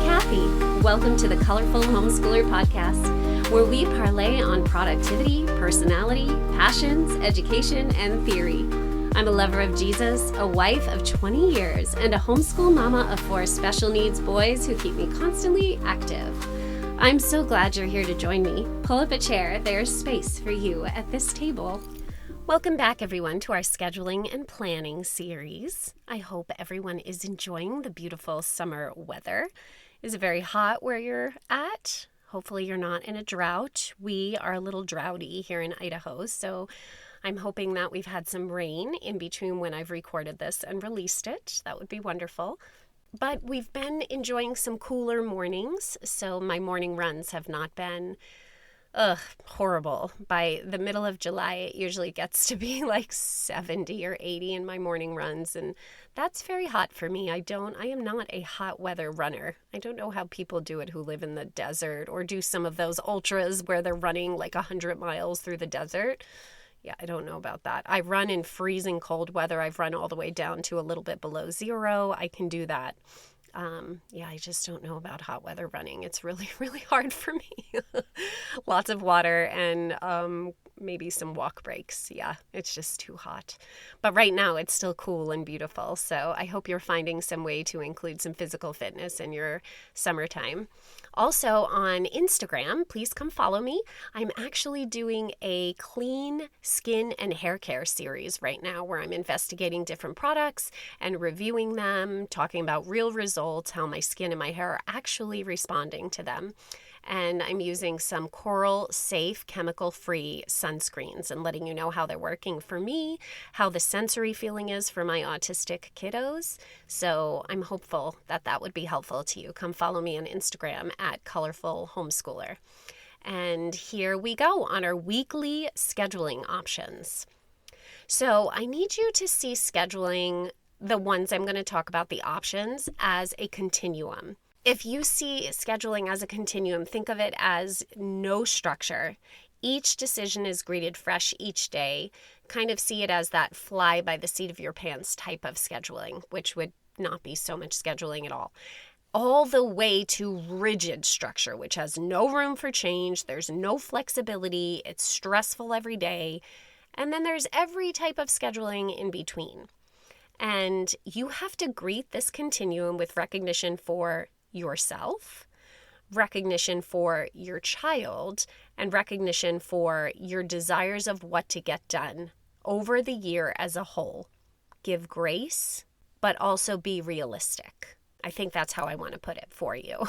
Kathy. Welcome to the Colorful Homeschooler Podcast, where we parlay on productivity, personality, passions, education, and theory. I'm a lover of Jesus, a wife of 20 years, and a homeschool mama of 4 special needs boys who keep me constantly active. I'm so glad you're here to join me. Pull up a chair. There's space for you at this table. Welcome back, everyone, to our scheduling and planning series. I hope everyone is enjoying the beautiful summer weather. Is it very hot where you're at? Hopefully you're not in a drought. We are a little droughty here in Idaho, so I'm hoping that we've had some rain in between when I've recorded this and released it. That would be wonderful. But we've been enjoying some cooler mornings, so my morning runs have not been horrible. By the middle of July, it usually gets to be like 70 or 80 in my morning runs, and that's very hot for me. I am not a hot weather runner. I don't know how people do it who live in the desert or do some of those ultras where they're running like 100 miles through the desert. Yeah, I don't know about that. I run in freezing cold weather. I've run all the way down to a little bit below zero. I can do that. I just don't know about hot weather running. It's really, really hard for me. Lots of water and maybe some walk breaks. Yeah, it's just too hot. But right now it's still cool and beautiful. So I hope you're finding some way to include some physical fitness in your summertime. Also on Instagram, please come follow me. I'm actually doing a clean skin and hair care series right now where I'm investigating different products and reviewing them, talking about real results, how my skin and my hair are actually responding to them. And I'm using some coral safe chemical-free sunscreens and letting you know how they're working for me, how the sensory feeling is for my autistic kiddos. So I'm hopeful that that would be helpful to you. Come follow me on Instagram at Colorful Homeschooler. And here we go on our weekly scheduling options. So I need you to see scheduling, the ones I'm going to talk about, the options, as a continuum. If you see scheduling as a continuum, think of it as no structure. Each decision is greeted fresh each day. Kind of see it as that fly by the seat of your pants type of scheduling, which would not be so much scheduling at all the way to rigid structure, which has no room for change. There's no flexibility. It's stressful every day. And then there's every type of scheduling in between. And you have to greet this continuum with recognition for yourself, recognition for your child, and recognition for your desires of what to get done over the year as a whole. Give grace, but also be realistic. I think that's how I want to put it for you.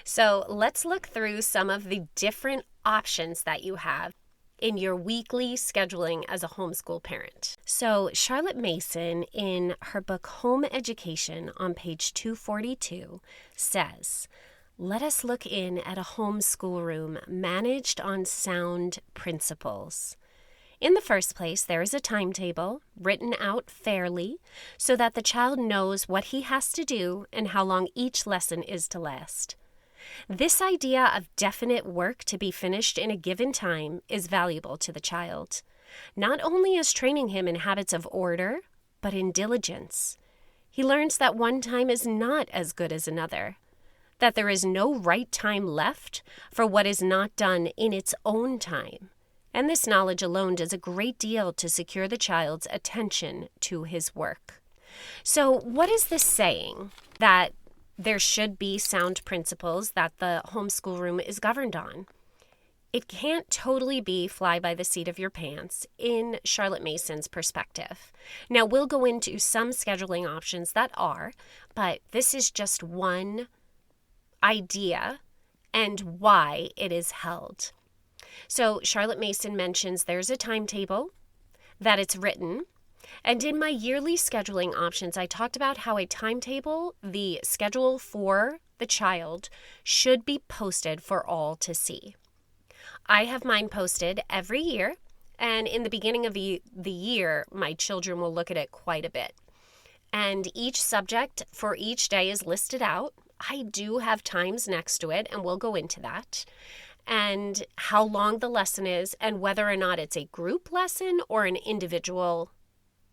So let's look through some of the different options that you have in your weekly scheduling as a homeschool parent. So Charlotte Mason, in her book Home Education on page 242, says, "Let us look in at a homeschool room managed on sound principles. In the first place, there is a timetable written out fairly so that the child knows what he has to do and how long each lesson is to last. This idea of definite work to be finished in a given time is valuable to the child, not only as training him in habits of order, but in diligence. He learns that one time is not as good as another, that there is no right time left for what is not done in its own time, and this knowledge alone does a great deal to secure the child's attention to his work." So what is this saying? That there should be sound principles that the homeschool room is governed on. It can't totally be fly by the seat of your pants in Charlotte Mason's perspective. Now, we'll go into some scheduling options that are, but this is just one idea and why it is held. So Charlotte Mason mentions there's a timetable, that it's written. And in my yearly scheduling options, I talked about how a timetable, the schedule for the child, should be posted for all to see. I have mine posted every year, and in the beginning of the year, my children will look at it quite a bit. And each subject for each day is listed out. I do have times next to it, and we'll go into that. And how long the lesson is, and whether or not it's a group lesson or an individual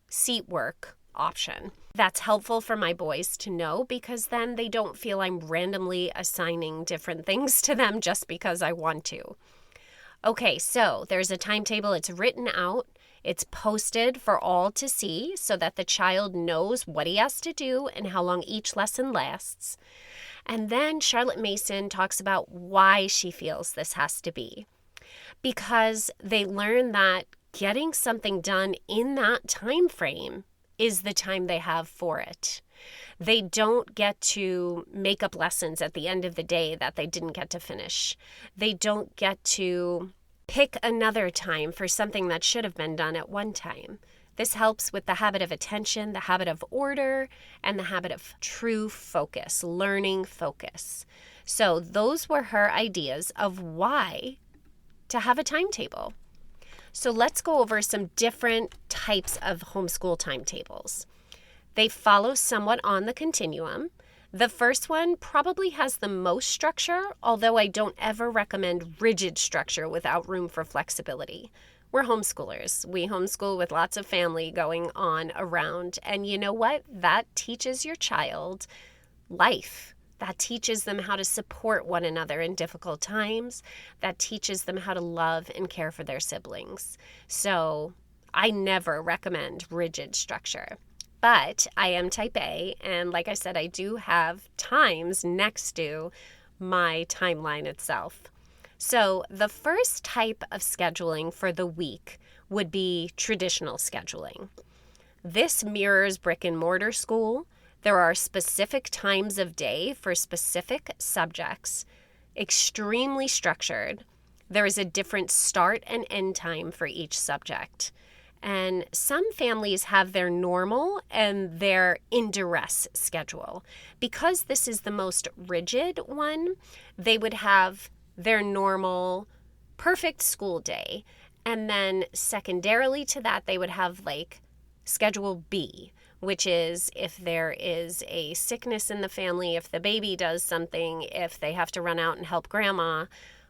seat work option. That's helpful for my boys to know because then they don't feel I'm randomly assigning different things to them just because I want to. Okay, so there's a timetable. It's written out. It's posted for all to see so that the child knows what he has to do and how long each lesson lasts. And then Charlotte Mason talks about why she feels this has to be. Because they learn that getting something done in that time frame is the time they have for it. They don't get to make up lessons at the end of the day that they didn't get to finish. They don't get to pick another time for something that should have been done at one time. This helps with the habit of attention, the habit of order, and the habit of true focus, learning focus. So those were her ideas of why to have a timetable. So let's go over some different types of homeschool timetables. They follow somewhat on the continuum. The first one probably has the most structure, although I don't ever recommend rigid structure without room for flexibility. We're homeschoolers. We homeschool with lots of family going on around. And you know what? That teaches your child life. That teaches them how to support one another in difficult times. That teaches them how to love and care for their siblings. So I never recommend rigid structure. But I am type A, and like I said, I do have times next to my timeline itself. So the first type of scheduling for the week would be traditional scheduling. This mirrors brick and mortar school. There are specific times of day for specific subjects, extremely structured. There is a different start and end time for each subject. And some families have their normal and their in duress schedule. Because this is the most rigid one, they would have their normal perfect school day. And then secondarily to that, they would have like schedule B, which is if there is a sickness in the family, if the baby does something, if they have to run out and help grandma.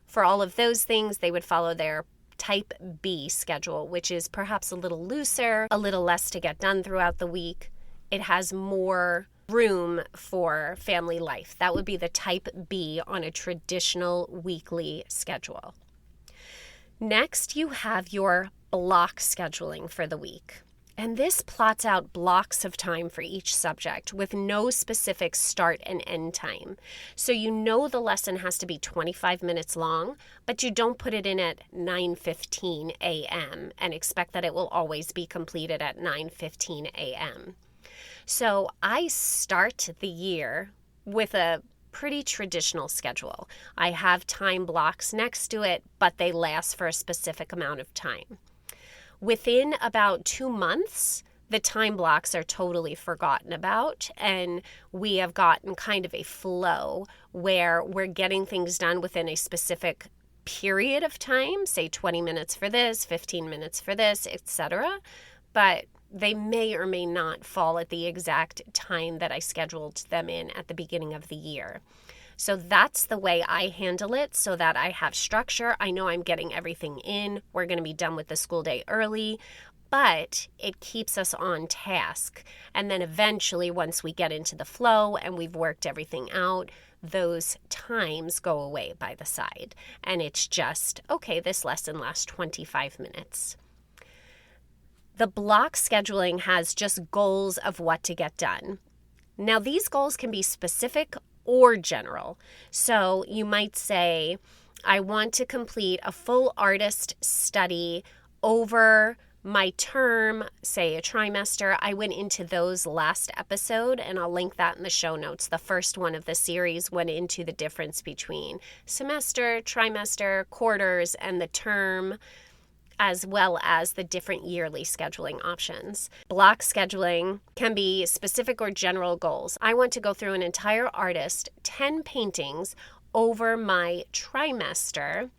For all of those things, they would follow their type B schedule, which is perhaps a little looser, a little less to get done throughout the week. It has more room for family life. That would be the type B on a traditional weekly schedule. Next, you have your block scheduling for the week. And this plots out blocks of time for each subject with no specific start and end time. So you know the lesson has to be 25 minutes long, but you don't put it in at 9:15 a.m. and expect that it will always be completed at 9:15 a.m. So I start the year with a pretty traditional schedule. I have time blocks next to it, but they last for a specific amount of time. Within about 2 months, the time blocks are totally forgotten about, and we have gotten kind of a flow where we're getting things done within a specific period of time, say 20 minutes for this, 15 minutes for this, etc. But they may or may not fall at the exact time that I scheduled them in at the beginning of the year. So that's the way I handle it so that I have structure. I know I'm getting everything in. We're going to be done with the school day early, but it keeps us on task. And then eventually, once we get into the flow and we've worked everything out, those times go away by the side. And it's just, okay, this lesson lasts 25 minutes. The block scheduling has just goals of what to get done. Now, these goals can be specific or general. So you might say, I want to complete a full artist study over my term, say a trimester. I went into those last episode, and I'll link that in the show notes. The first one of the series went into the difference between semester, trimester, quarters, and the term, as well as the different yearly scheduling options. Block scheduling can be specific or general goals. I want to go through an entire artist, 10 paintings over my trimester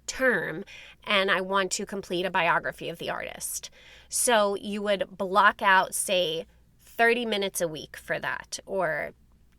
term, and I want to complete a biography of the artist. So you would block out, say, 30 minutes a week for that, or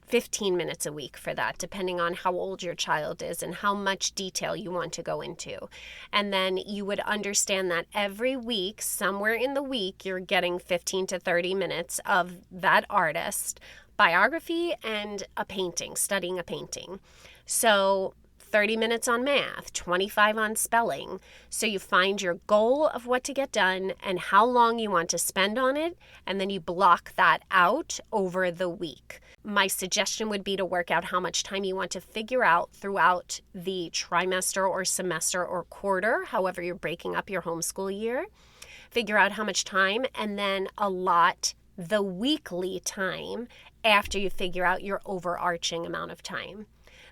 15 minutes a week for that, depending on how old your child is and how much detail you want to go into. And then you would understand that every week, somewhere in the week, you're getting 15 to 30 minutes of that artist, biography, and a painting, studying a painting. So 30 minutes on math, 25 on spelling. So you find your goal of what to get done and how long you want to spend on it, and then you block that out over the week. My suggestion would be to work out how much time you want to figure out throughout the trimester or semester or quarter, however you're breaking up your homeschool year. Figure out how much time and then allot the weekly time after you figure out your overarching amount of time.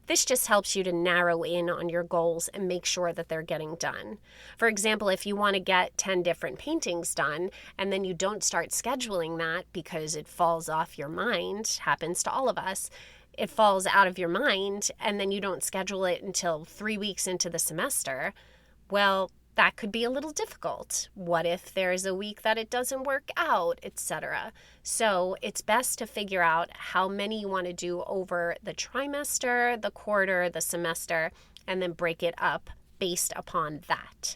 This just helps you to narrow in on your goals and make sure that they're getting done. For example, if you want to get 10 different paintings done and then you don't start scheduling that because it falls off your mind, happens to all of us, it falls out of your mind and then you don't schedule it until 3 weeks into the semester, well, that could be a little difficult. What if there's a week that it doesn't work out, etc.? So it's best to figure out how many you want to do over the trimester, the quarter, the semester, and then break it up based upon that.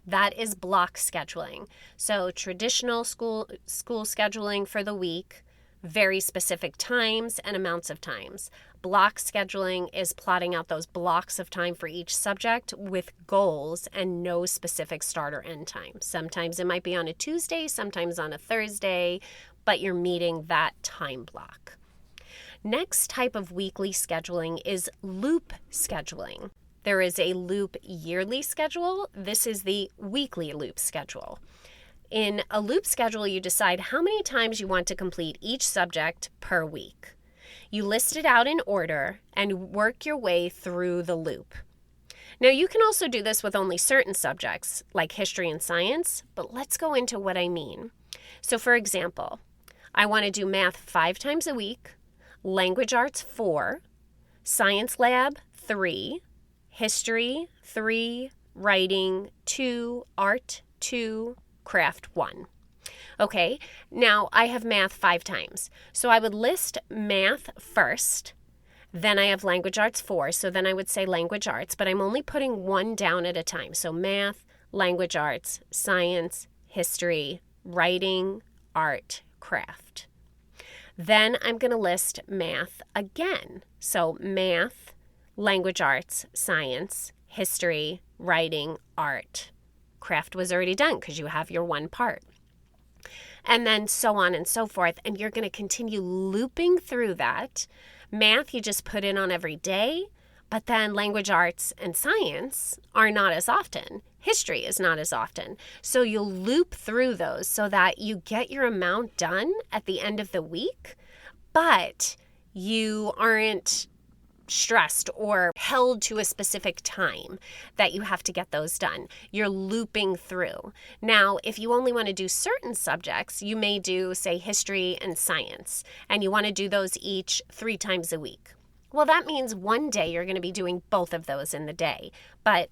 That is block scheduling. So traditional school scheduling for the week, very specific times and amounts of times. Block scheduling is plotting out those blocks of time for each subject with goals and no specific start or end time. Sometimes it might be on a Tuesday, sometimes on a Thursday, but you're meeting that time block. Next type of weekly scheduling is loop scheduling. There is a loop yearly schedule. This is the weekly loop schedule. In a loop schedule, you decide how many times you want to complete each subject per week. You list it out in order and work your way through the loop. Now, you can also do this with only certain subjects, like history and science, but let's go into what I mean. So, for example, I want to do math 5 times a week, language arts 4, science lab 3, history 3, writing 2, art 2, craft 1. Okay, now I have math 5 times. So I would list math first, then I have language arts 4, so then I would say language arts, but I'm only putting one down at a time. So math, language arts, science, history, writing, art, craft. Then I'm going to list math again. So math, language arts, science, history, writing, art. Craft was already done because you have your one part. And then so on and so forth. And you're going to continue looping through that. Math, you just put in on every day. But then language arts and science are not as often. History is not as often. So you'll loop through those so that you get your amount done at the end of the week. But you aren't stressed or held to a specific time that you have to get those done. You're looping through. Now, if you only want to do certain subjects, you may do, say, history and science, and you want to do those each 3 times a week. Well, that means one day you're going to be doing both of those in the day, but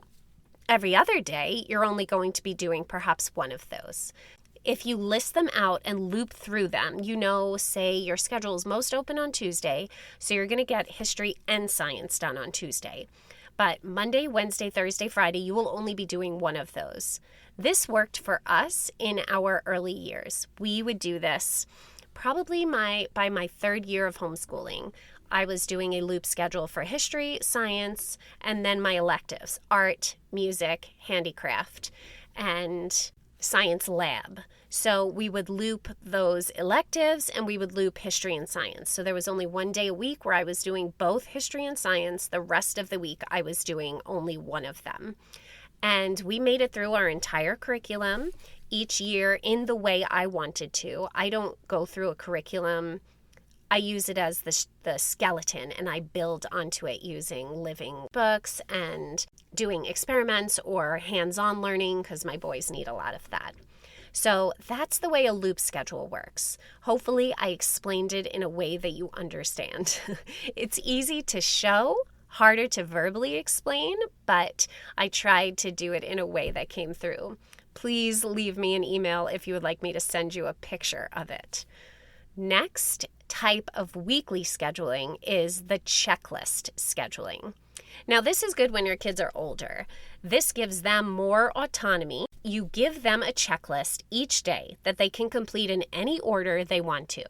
every other day you're only going to be doing perhaps one of those. If you list them out and loop through them, say your schedule is most open on Tuesday, so you're going to get history and science done on Tuesday. But Monday, Wednesday, Thursday, Friday, you will only be doing one of those. This worked for us in our early years. We would do this probably by my 3rd year of homeschooling. I was doing a loop schedule for history, science, and then my electives, art, music, handicraft, and science lab. So we would loop those electives and we would loop history and science. So there was only one day a week where I was doing both history and science. The rest of the week I was doing only one of them. And we made it through our entire curriculum each year in the way I wanted to. I don't go through a curriculum. I use it as the skeleton, and I build onto it using living books and doing experiments or hands-on learning because my boys need a lot of that. So that's the way a loop schedule works. Hopefully I explained it in a way that you understand. It's easy to show, harder to verbally explain, but I tried to do it in a way that came through. Please leave me an email if you would like me to send you a picture of it. Next type of weekly scheduling is the checklist scheduling. Now, this is good when your kids are older. This gives them more autonomy. You give them a checklist each day that they can complete in any order they want to.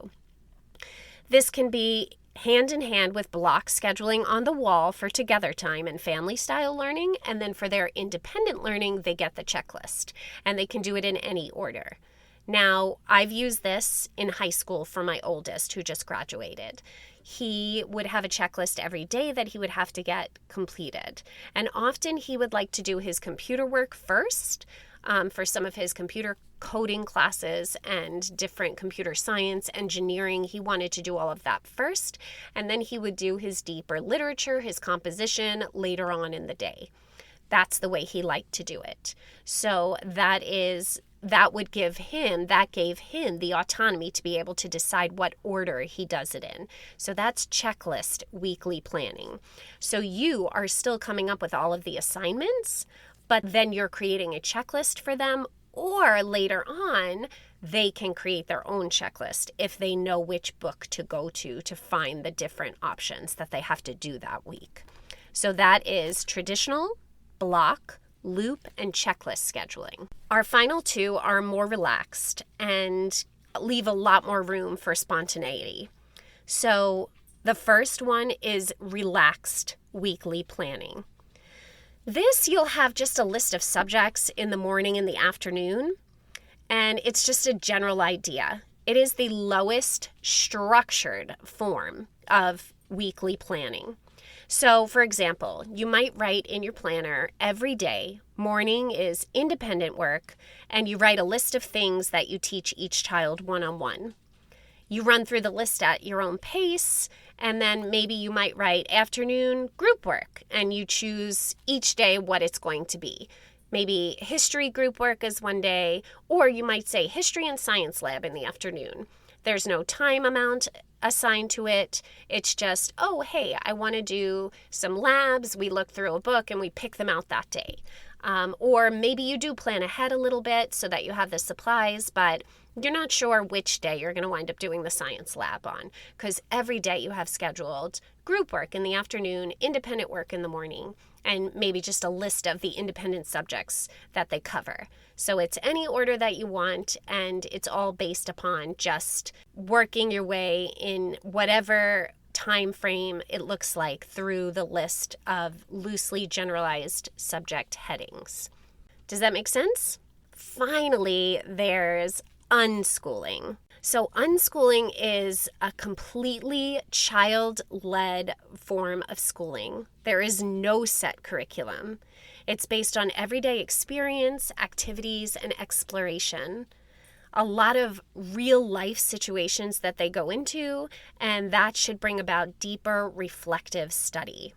This can be hand in hand with block scheduling on the wall for together time and family style learning, and then for their independent learning, they get the checklist, and they can do it in any order. Now, I've used this in high school for my oldest who just graduated. He would have a checklist every day that he would have to get completed. And often he would like to do his computer work first for some of his computer coding classes and different computer science, engineering. He wanted to do all of that first. And then he would do his deeper literature, his composition later on in the day. That's the way he liked to do it. So that gave him the autonomy to be able to decide what order he does it in. So that's checklist weekly planning. So you are still coming up with all of the assignments, but then you're creating a checklist for them, or later on, they can create their own checklist if they know which book to go to find the different options that they have to do that week. So that is traditional, block, loop, and checklist scheduling. Our final two are more relaxed and leave a lot more room for spontaneity. So the first one is relaxed weekly planning. This, you'll have just a list of subjects in the morning and the afternoon, and it's just a general idea. It is the lowest structured form of weekly planning. So, for example, you might write in your planner every day, morning is independent work, and you write a list of things that you teach each child one-on-one. You run through the list at your own pace, and then maybe you might write afternoon group work, and you choose each day what it's going to be. Maybe history group work is one day, or you might say history and science lab in the afternoon. There's no time amount assigned to it. It's just, oh, hey, I want to do some labs. We look through a book and we pick them out that day. Or maybe you do plan ahead a little bit so that you have the supplies, but you're not sure which day you're going to wind up doing the science lab on, because every day you have scheduled group work in the afternoon, independent work in the morning, and maybe just a list of the independent subjects that they cover. So it's any order that you want, and it's all based upon just working your way in whatever time frame it looks like through the list of loosely generalized subject headings. Does that make sense? Finally, there's unschooling. So unschooling is a completely child-led form of schooling. There is no set curriculum. It's based on everyday experience, activities, and exploration. A lot of real life situations that they go into, and that should bring about deeper reflective study.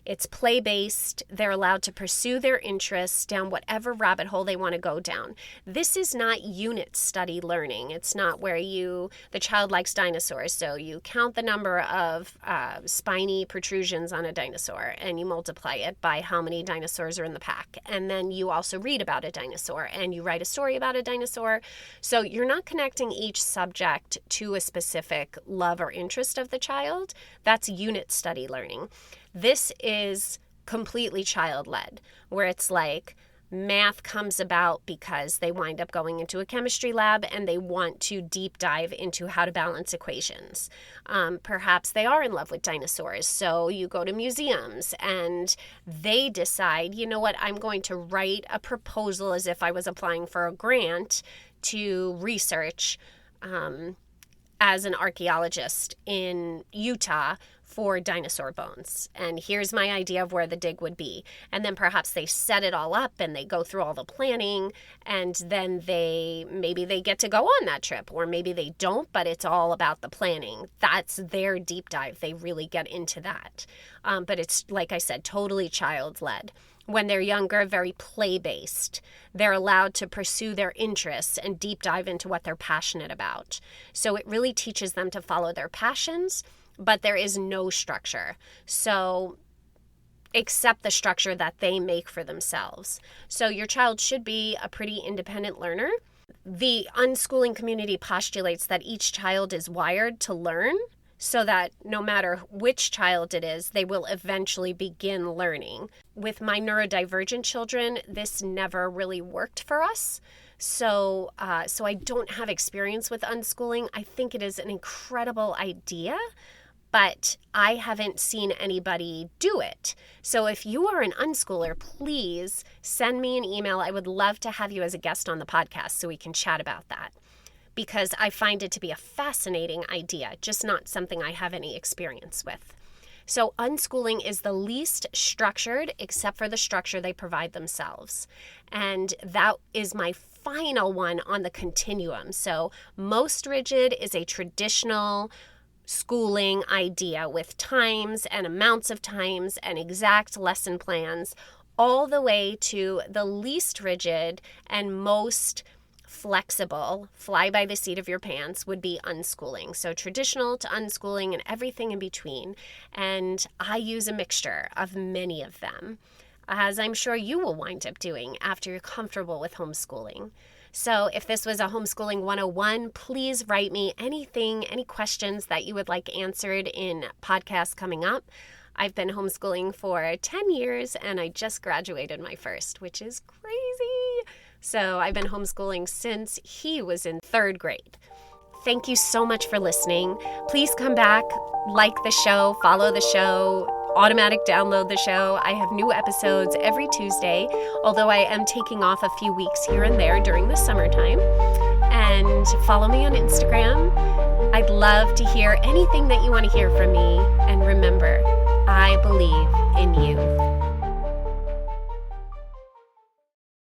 It's play-based. They're allowed to pursue their interests down whatever rabbit hole they want to go down. This is not unit study learning. It's not where the child likes dinosaurs, so you count the number of spiny protrusions on a dinosaur and you multiply it by how many dinosaurs are in the pack. And then you also read about a dinosaur and you write a story about a dinosaur. So you're not connecting each subject to a specific love or interest of the child. That's unit study learning. This is completely child-led, where it's like math comes about because they wind up going into a chemistry lab and they want to deep dive into how to balance equations. Perhaps they are in love with dinosaurs, so you go to museums and they decide, you know what, I'm going to write a proposal as if I was applying for a grant to research as an archaeologist in Utah for dinosaur bones. And here's my idea of where the dig would be. And then perhaps they set it all up and they go through all the planning, and then maybe they get to go on that trip, or maybe they don't, but it's all about the planning. That's their deep dive. They really get into that. But it's, like I said, totally child-led. When they're younger, very play-based. They're allowed to pursue their interests and deep dive into what they're passionate about. So it really teaches them to follow their passions, but there is no structure. So accept the structure that they make for themselves. So your child should be a pretty independent learner. The unschooling community postulates that each child is wired to learn, so that no matter which child it is, they will eventually begin learning. With my neurodivergent children, this never really worked for us. So I don't have experience with unschooling. I think it is an incredible idea, but I haven't seen anybody do it. So if you are an unschooler, please send me an email. I would love to have you as a guest on the podcast so we can chat about that, because I find it to be a fascinating idea, just not something I have any experience with. So unschooling is the least structured, except for the structure they provide themselves. And that is my final one on the continuum. So most rigid is a traditional schooling idea with times and amounts of times and exact lesson plans, all the way to the least rigid and most flexible, fly by the seat of your pants would be unschooling. So traditional to unschooling and everything in between. And I use a mixture of many of them, as I'm sure you will wind up doing after you're comfortable with homeschooling. So if this was a Homeschooling 101, please write me anything, any questions that you would like answered in podcasts coming up. I've been homeschooling for 10 years and I just graduated my first, which is crazy. So I've been homeschooling since he was in 3rd grade. Thank you so much for listening. Please come back, like the show, follow the show, automatic download the show. I have new episodes every Tuesday, although I am taking off a few weeks here and there during the summertime. And follow me on Instagram. I'd love to hear anything that you want to hear from me. And remember, I believe in you.